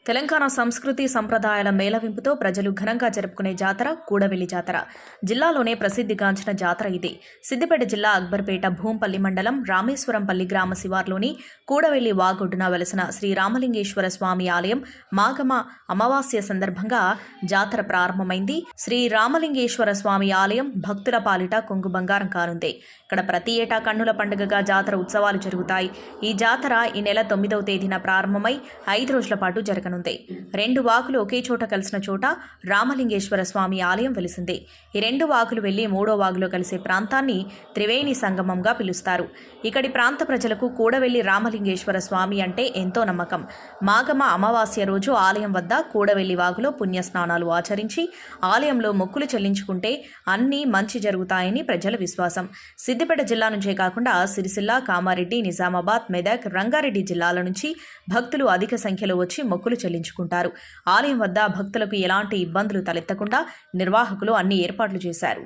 తెలంగాణ సంస్కృతి సంప్రదాయాల మేళవింపుతో ప్రజలు ఘనంగా జరుపుకునే జాతర కూడవెల్లి జాతర. జిల్లాలోనే ప్రసిద్ధిగాంచిన జాతర ఇది. సిద్దిపేట జిల్లా అక్బర్పేట భూంపల్లి మండలం రామేశ్వరంపల్లి గ్రామ శివార్లోని కూడవెల్లి వాగొడ్డున వెలసిన శ్రీ రామలింగేశ్వర స్వామి ఆలయం మాఘమ అమావాస్య సందర్భంగా జాతర ప్రారంభమైంది. శ్రీ రామలింగేశ్వర స్వామి ఆలయం భక్తుల పాలిట కొంగు బంగారం కానుంది. ఇక్కడ ప్రతి ఏటా కన్నుల పండుగగా జాతర ఉత్సవాలు జరుగుతాయి. ఈ జాతర ఈ నెల 9వ తేదీన ప్రారంభమై 5 రోజుల పాటు జరగనుంది. 2 వాగులు ఒకే చోట కలిసిన చోట రామలింగేశ్వర స్వామి ఆలయం వెలిసింది. ఈ 2 వాగులు వెళ్లి 3వ వాగులో కలిసే ప్రాంతాన్ని త్రివేణి సంగమంగా పిలుస్తారు. ఇక్కడి ప్రాంత ప్రజలకు కూడవెల్లి రామలింగేశ్వర స్వామి అంటే ఎంతో నమ్మకం. మాఘమ అమావాస్య రోజు ఆలయం వద్ద కూడవెల్లి వాగులో పుణ్యస్నానాలు ఆచరించి ఆలయంలో మొక్కులు చెల్లించుకుంటే అన్నీ మంచి జరుగుతాయని ప్రజల విశ్వాసం. సిద్దిపేట జిల్లా నుంచే కాకుండా సిరిసిల్ల, కామారెడ్డి, నిజామాబాద్, మెదక్, రంగారెడ్డి జిల్లాల నుంచి భక్తులు అధిక సంఖ్యలో వచ్చి మొక్కులు చెల్లించుకుంటారు. ఆలయం వద్ద భక్తులకు ఎలాంటి ఇబ్బందులు తలెత్తకుండా నిర్వాహకులు అన్ని ఏర్పాట్లు చేశారు.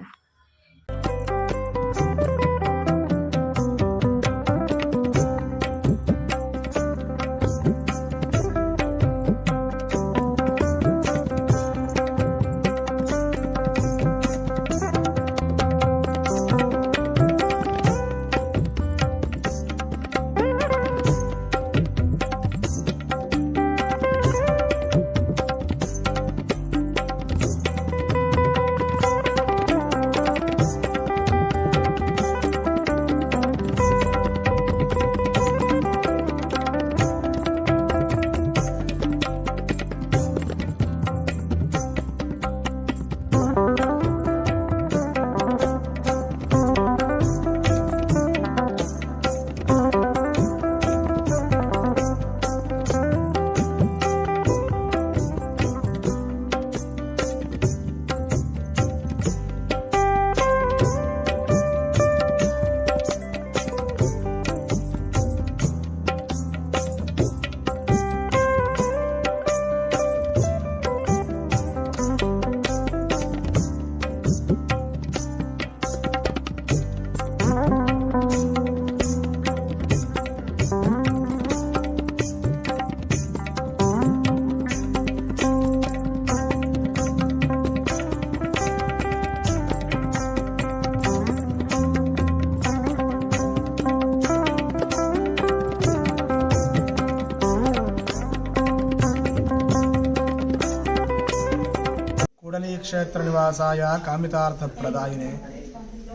కూడలి క్షేత్ర నివాసాయ కామితార్థ ప్రదాయినే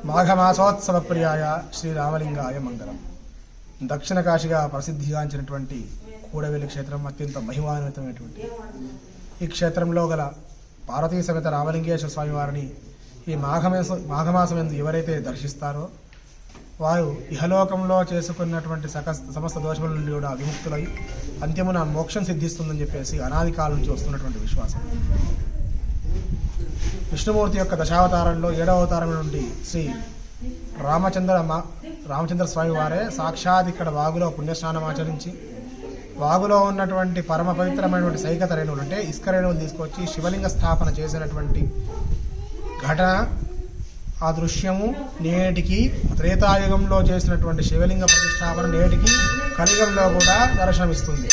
మాఘమాసోత్సవ ప్రియాయ శ్రీ రామలింగాయ మంగళం. దక్షిణ కాశీగా ప్రసిద్ధిగాంచినటువంటి కూడవెల్లి క్షేత్రం అత్యంత మహిమాన్వితమైనటువంటి ఈ క్షేత్రంలో గల పార్వతీ సమేత రామలింగేశ్వర స్వామి వారిని ఈ మాఘమాసం ఎందు ఎవరైతే దర్శిస్తారో వారు ఇహలోకంలో చేసుకున్నటువంటి సమస్త దోషముల నుండి కూడా విముక్తులై అంత్యమున మోక్షం సిద్ధిస్తుందని చెప్పేసి అనాది కాలం నుంచి వస్తున్నటువంటి విశ్వాసం. విష్ణుమూర్తి యొక్క దశావతారంలో 7వ అవతారం నుండి శ్రీ రామచంద్ర స్వామి వారే సాక్షాత్ ఇక్కడ వాగులో పుణ్యస్నానం ఆచరించి వాగులో ఉన్నటువంటి పరమ పవిత్రమైనటువంటి సైకత రేణువులు అంటే ఇసుక రేణువులు తీసుకొచ్చి శివలింగ స్థాపన చేసినటువంటి ఘటన, ఆ దృశ్యము నేటికి త్రేతాయుగంలో చేసినటువంటి శివలింగ ప్రతిష్టాపన నేటికి కలియుగంలో కూడా దర్శనమిస్తుంది.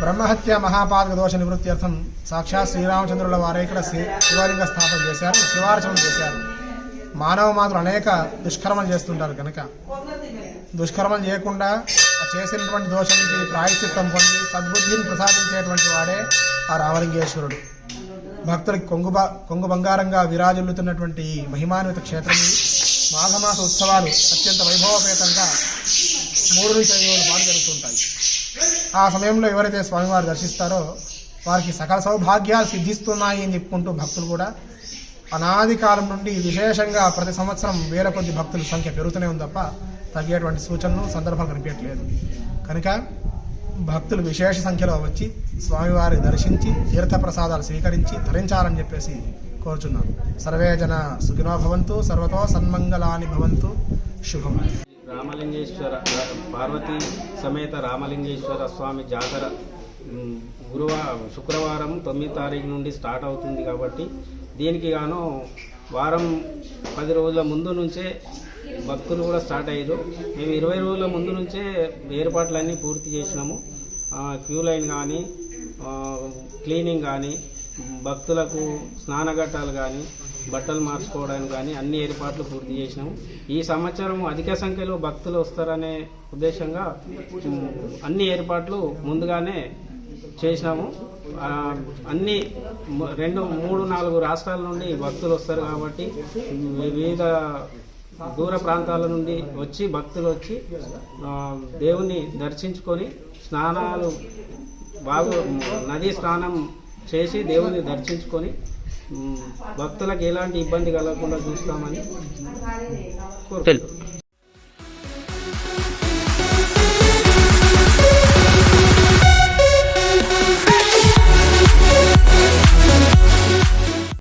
బ్రహ్మహత్య మహాపాతక దోష నివృత్త్యర్థం సాక్షాత్ శ్రీరామచంద్రుల వారే ఇక్కడ శివలింగ స్థాపన చేశారు, శివార్చన చేశారు. మానవ మాత్రం అనేక దుష్కర్మలు చేస్తుంటారు కనుక దుష్కర్మలు చేయకుండా చేసినటువంటి దోషం నుంచి ప్రాయశ్చిత్తం పొంది సద్బుద్ధిని ప్రసాదించేటువంటి వాడే ఆ రామలింగేశ్వరుడు. భక్తులకి కొంగు బంగారంగా విరాజిల్లుతున్నటువంటి ఈ మహిమాన్విత క్షేత్రం మాఘమాస ఉత్సవాలు అత్యంత వైభవపేతంగా 3 నుంచి 5 రోజుల పాటు జరుగుతుంటాయి. ఆ సమయంలో ఎవరైతే స్వామివారు దర్శిస్తారో వారికి సకల సౌభాగ్యాలు సిద్ధిస్తున్నాయి అని చెప్పుకుంటూ భక్తులు కూడా అనాది కాలం నుండి విశేషంగా ప్రతి సంవత్సరం వేల కొద్ది భక్తుల సంఖ్య పెరుగుతూనే ఉంది తప్ప తగ్గేటువంటి సూచనలు సందర్భాలు కనిపించట్లేదు. కనుక భక్తులు విశేష సంఖ్యలో వచ్చి స్వామివారిని దర్శించి తీర్థప్రసాదాలు స్వీకరించి ధరించాలని చెప్పేసి కోరుచున్నాను. సర్వే జన సుఖినో భవంతు, సర్వతో సన్మంగళాని భవంతు. శుభం. రామలింగేశ్వర పార్వతీ సమేత రామలింగేశ్వర స్వామి జాతర శుక్రవారం 9వ తారీఖు నుండి స్టార్ట్ అవుతుంది కాబట్టి దీనికి గాను వారం 10 రోజుల ముందు నుంచే భక్తులు కూడా స్టార్ట్ అయ్యారు. మేము 20 రోజుల ముందు నుంచే ఏర్పాట్లన్నీ పూర్తి చేసినాము. క్యూ లైన్ కానీ క్లీనింగ్ కానీ, భక్తులకు స్నానఘట్టాలు కానీ, బట్టలు మార్చుకోవడానికి కానీ అన్ని ఏర్పాట్లు పూర్తి చేసినాము. ఈ సంవత్సరం అధిక సంఖ్యలో భక్తులు వస్తారనే ఉద్దేశంగా అన్ని ఏర్పాట్లు ముందుగానే చేసినాము. అన్ని 2, 3, 4 రాష్ట్రాల నుండి భక్తులు వస్తారు కాబట్టి వివిధ దూర ప్రాంతాల నుండి భక్తులు వచ్చి దేవుని దర్శించుకొని స్నానాలు నదీ స్నానం చేసి దేవుని దర్శించుకొని భక్తులకు ఎలాంటి ఇబ్బంది కలగకుండా చూస్తామని కోరుకుంటున్నాం.